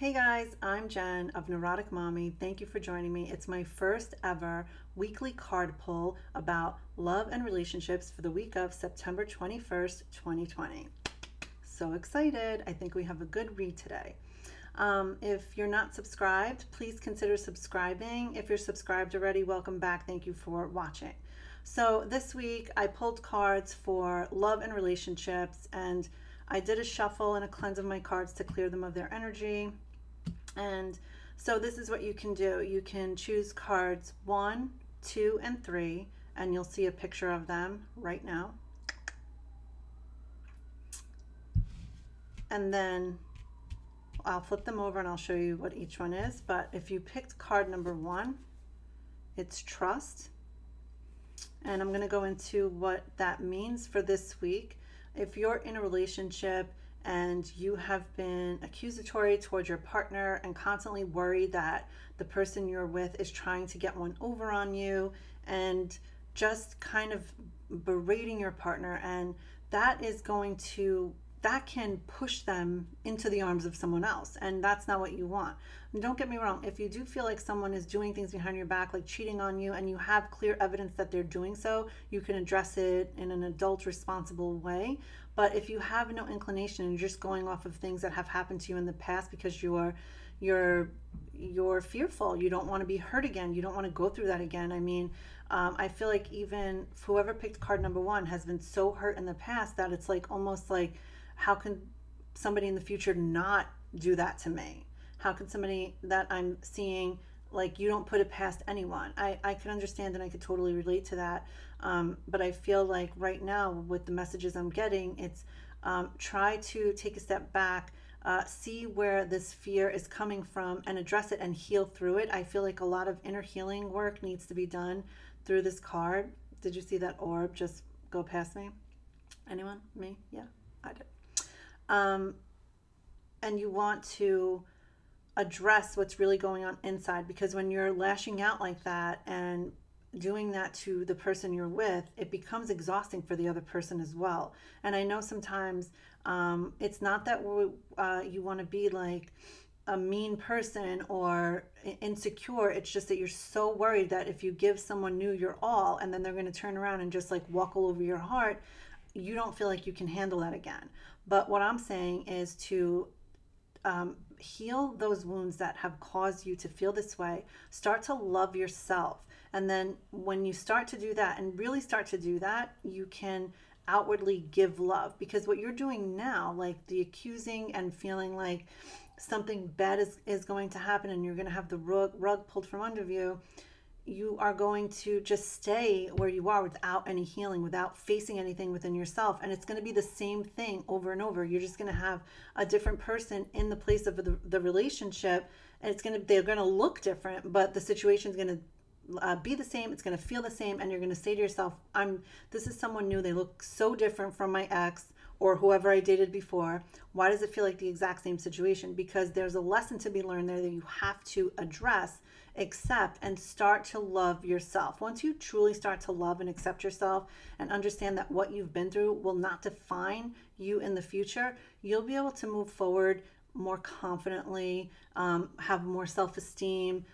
Hey guys, I'm Jen of Neurotic Mommy. Thank you for joining me. It's my first ever weekly card pull about love and relationships for the week of September 21st, 2020. So excited. I think we have a good read today. If you're not subscribed, please consider subscribing. If you're subscribed already, welcome back. Thank you for watching. So this week I pulled cards for love and relationships, and I did a shuffle and a cleanse of my cards to clear them of their energy. And so this is what you can do. You can choose cards 1, 2, and 3, and you'll see a picture of them right now. And then I'll flip them over and I'll show you what each one is. But if you picked card number 1, it's trust. And I'm going to go into what that means for this week. If you're in a relationship and you have been accusatory towards your partner and constantly worried that the person you're with is trying to get one over on you and just kind of berating your partner, and that can push them into the arms of someone else, and that's not what you want. And don't get me wrong, if you do feel like someone is doing things behind your back, like cheating on you, and you have clear evidence that they're doing so, you can address it in an adult, responsible way. But if you have no inclination and you're just going off of things that have happened to you in the past because you're fearful, you don't want to be hurt again, you don't want to go through that again. I mean, I feel like even whoever picked card number 1 has been so hurt in the past that it's like almost like, how can somebody in the future not do that to me? How can somebody that I'm seeing, like, you don't put it past anyone? I can understand and I could totally relate to that. But I feel like right now with the messages I'm getting, it's try to take a step back, see where this fear is coming from and address it and heal through it. I feel like a lot of inner healing work needs to be done through this card. Did you see that orb just go past me? Anyone? Me? Yeah, I did. And you want to address what's really going on inside, because when you're lashing out like that and doing that to the person you're with, it becomes exhausting for the other person as well. And I know sometimes it's not that you want to be like a mean person or insecure. It's just that you're so worried that if you give someone new your all and then they're going to turn around and just like walk all over your heart, you don't feel like you can handle that again. But what I'm saying is to heal those wounds that have caused you to feel this way. Start to love yourself. And then when you start to do that and really start to do that, you can outwardly give love. Because what you're doing now, like the accusing and feeling like something bad is going to happen and you're going to have the rug pulled from under you, you are going to just stay where you are without any healing, without facing anything within yourself. And it's going to be the same thing over and over. You're just going to have a different person in the place of the relationship, and they're going to look different, but the situation is going to be the same. It's going to feel the same. And you're going to say to yourself, this is someone new. They look so different from my ex or whoever I dated before. Why does it feel like the exact same situation? Because there's a lesson to be learned there that you have to address, accept, and start to love yourself. Once you truly start to love and accept yourself and understand that what you've been through will not define you in the future, you'll be able to move forward more confidently, have more self-esteem.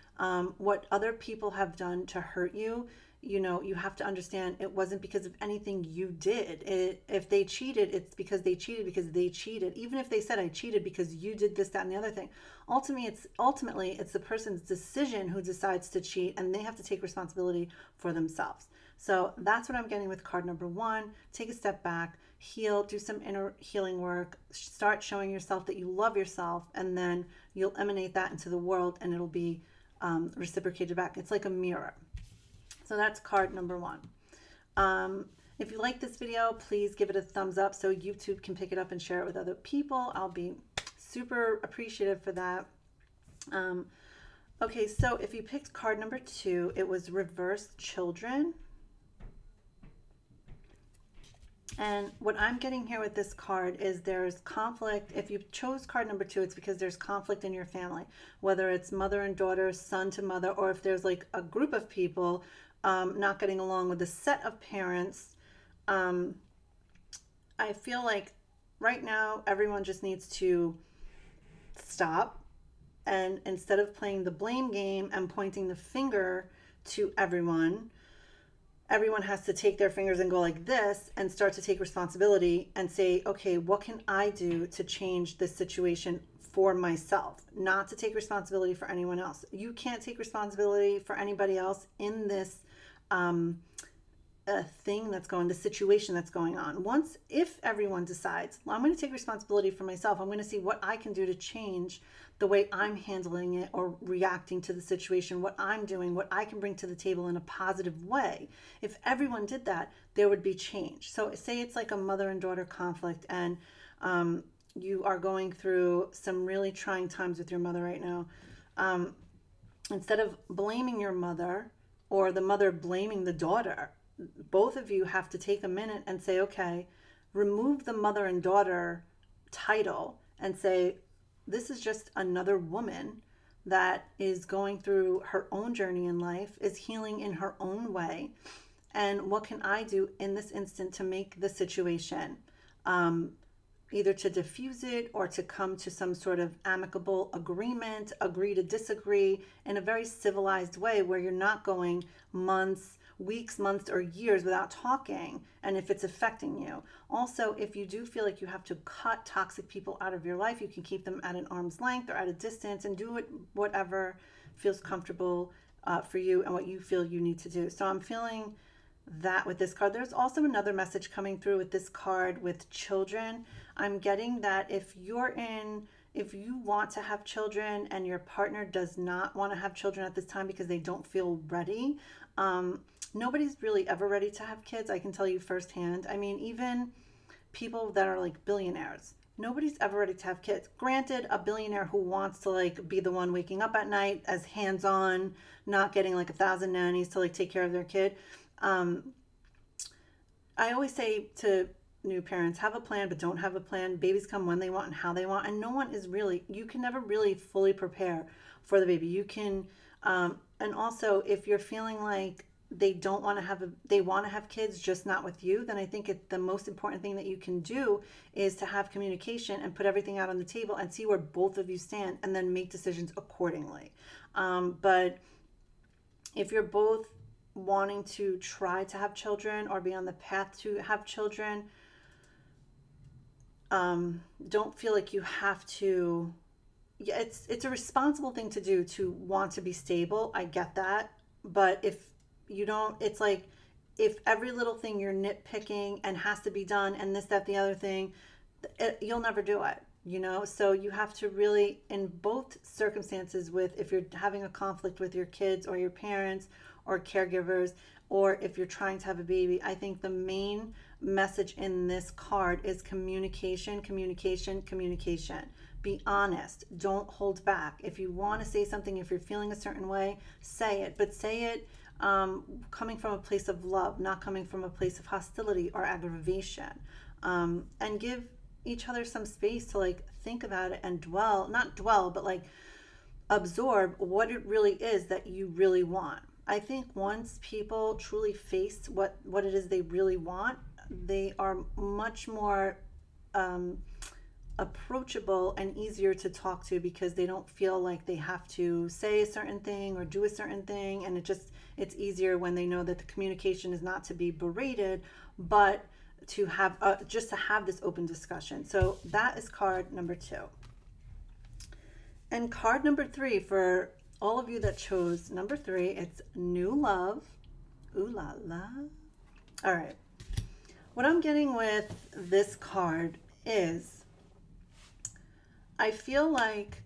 What other people have done to hurt you, you have to understand it wasn't because of anything you did. If they cheated, it's because they cheated. Even if they said, I cheated because you did this, that, and the other thing. Ultimately, it's the person's decision who decides to cheat, and they have to take responsibility for themselves. So that's what I'm getting with card number 1. Take a step back, heal, do some inner healing work, start showing yourself that you love yourself, and then you'll emanate that into the world and it'll be reciprocated back. It's like a mirror. So that's card number 1. If you like this video, please give it a thumbs up so YouTube can pick it up and share it with other people. I'll be super appreciative for that. Okay, so if you picked card number 2, it was reverse children. And what I'm getting here with this card is there's conflict. If you chose card number 2, it's because there's conflict in your family, whether it's mother and daughter, son to mother, or if there's like a group of people not getting along with a set of parents. I feel like right now everyone just needs to stop And instead of playing the blame game and pointing the finger to everyone has to take their fingers and go like this and start to take responsibility and say, okay, what can I do to change this situation for myself? Not to take responsibility for anyone else. You can't take responsibility for anybody else in this the situation that's going on. If everyone decides, well, I'm going to take responsibility for myself, I'm going to see what I can do to change the way I'm handling it or reacting to the situation, what I'm doing, what I can bring to the table in a positive way. If everyone did that, there would be change. So say it's like a mother and daughter conflict, and you are going through some really trying times with your mother right now. Instead of blaming your mother or the mother blaming the daughter, both of you have to take a minute and say, okay, remove the mother and daughter title and say, this is just another woman that is going through her own journey in life, is healing in her own way. And what can I do in this instant to make the situation, either to diffuse it or to come to some sort of amicable agreement, agree to disagree in a very civilized way where you're not going weeks, months, or years without talking, and if it's affecting you. Also, if you do feel like you have to cut toxic people out of your life, you can keep them at an arm's length or at a distance and do whatever feels comfortable for you and what you feel you need to do. So I'm feeling that with this card. There's also another message coming through with this card with children. I'm getting that if you want to have children and your partner does not want to have children at this time because they don't feel ready, nobody's really ever ready to have kids. I can tell you firsthand. I mean, even people that are like billionaires, nobody's ever ready to have kids. Granted, a billionaire who wants to like be the one waking up at night as hands-on, not getting like 1,000 nannies to like take care of their kid. I always say to new parents, have a plan, but don't have a plan. Babies come when they want and how they want. And you can never really fully prepare for the baby. You can, and also if you're feeling like they want to have kids, just not with you, then I think the most important thing that you can do is to have communication and put everything out on the table and see where both of you stand and then make decisions accordingly. But if you're both wanting to try to have children or be on the path to have children, don't feel like you have to. It's a responsible thing to do to want to be stable. I get that. But if you don't, it's like if every little thing you're nitpicking and has to be done and this, that, the other thing, you'll never do it, So you have to really, in both circumstances, if you're having a conflict with your kids or your parents or caregivers, or if you're trying to have a baby, I think the main message in this card is communication, communication, communication. Be honest. Don't hold back. If you want to say something, if you're feeling a certain way, say it. But say it coming from a place of love, not coming from a place of hostility or aggravation. And give each other some space to like think about it and but like absorb what it really is that you really want. I think once people truly face what it is they really want, they are much more approachable and easier to talk to because they don't feel like they have to say a certain thing or do a certain thing. And it's easier when they know that the communication is not to be berated, but to have just to have this open discussion. So that is card number 2. And card number 3, for all of you that chose number 3, it's new love. Ooh la la. All right. What I'm getting with this card is, I feel like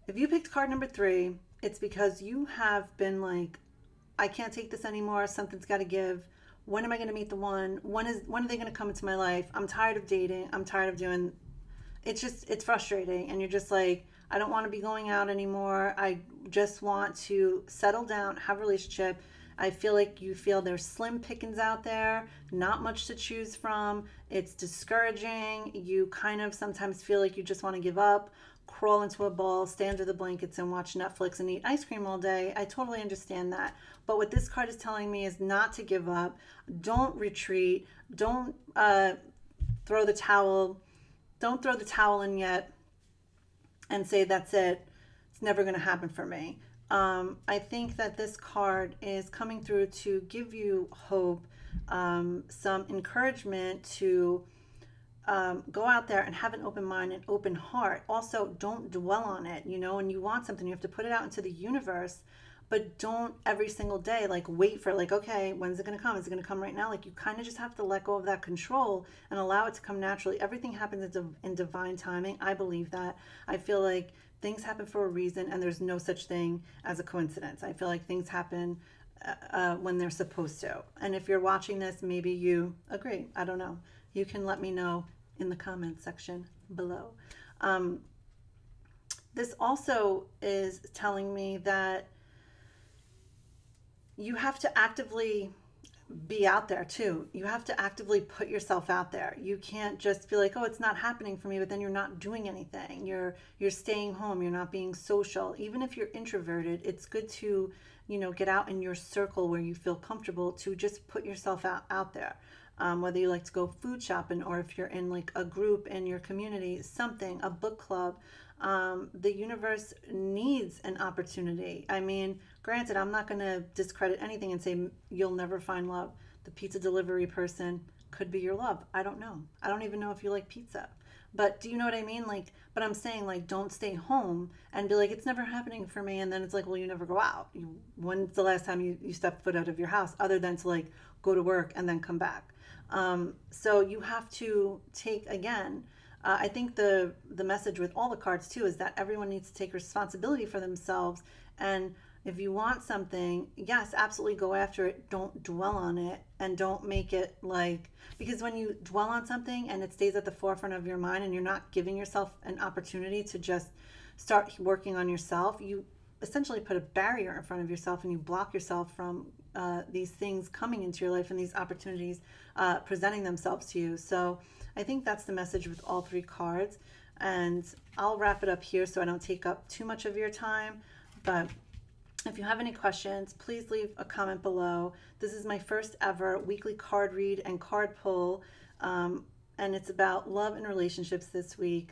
if you picked card number 3, it's because you have been like, I can't take this anymore. Something's got to give. When am I going to meet the one? When are they going to come into my life? I'm tired of dating. I'm tired of doing, it's frustrating. And you're just like, I don't want to be going out anymore. I just want to settle down, have a relationship. I feel like you feel there's slim pickings out there, not much to choose from. It's discouraging. You kind of sometimes feel like you just want to give up, crawl into a ball, stay under the blankets and watch Netflix and eat ice cream all day. I totally understand that. But what this card is telling me is not to give up. Don't retreat. Don't throw the towel. Don't throw the towel in yet and say that's it. never going to happen for me. I think that this card is coming through to give you hope, some encouragement to go out there and have an open mind and open heart. Also, don't dwell on it. You know, when you want something, you have to put it out into the universe, but don't every single day like wait for like, okay, when's it going to come? Is it going to come right now? Like, you kind of just have to let go of that control and allow it to come naturally. Everything happens in divine timing. I believe that. I feel like things happen for a reason, and there's no such thing as a coincidence. I feel like things happen when they're supposed to. And if you're watching this, maybe you agree. I don't know. You can let me know in the comments section below. This also is telling me that you have to actively be out there too. You have to actively put yourself out there. You can't just be like, oh, it's not happening for me, but then you're not doing anything. You're staying home. You're not being social. Even if you're introverted, it's good to, you know, get out in your circle where you feel comfortable to just put yourself out there. Whether you like to go food shopping, or if you're in like a group in your community, something, a book club. The universe needs an opportunity. I mean, granted, I'm not going to discredit anything and say you'll never find love. The pizza delivery person could be your love. I don't know. I don't even know if you like pizza. But do you know what I mean? Like, but I'm saying, like, don't stay home and be like, it's never happening for me. And then it's like, well, you never go out. When's the last time you stepped foot out of your house other than to like go to work and then come back? So you have to take, again, I think the message with all the cards too is that everyone needs to take responsibility for themselves. And if you want something, yes, absolutely go after it. Don't dwell on it, and don't make it like, because when you dwell on something and it stays at the forefront of your mind and you're not giving yourself an opportunity to just start working on yourself, you essentially put a barrier in front of yourself, and you block yourself from these things coming into your life and these opportunities presenting themselves to you. So I think that's the message with all three cards. And I'll wrap it up here so I don't take up too much of your time. But if you have any questions, please leave a comment below. This is my first ever weekly card read and card pull. And it's about love and relationships this week.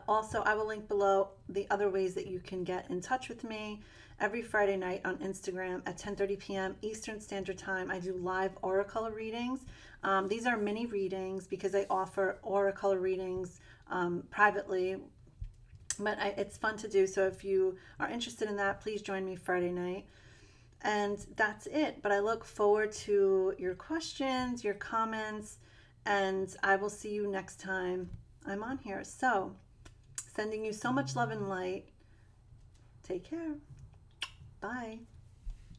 Also, I will link below the other ways that you can get in touch with me. Every Friday night on Instagram at 10:30 p.m. Eastern Standard Time, I do live aura color readings. These are mini readings because I offer aura color readings privately, but it's fun to do. So if you are interested in that, please join me Friday night. And that's it. But I look forward to your questions, your comments, and I will see you next time I'm on here. So, sending you so much love and light. Take care. Bye.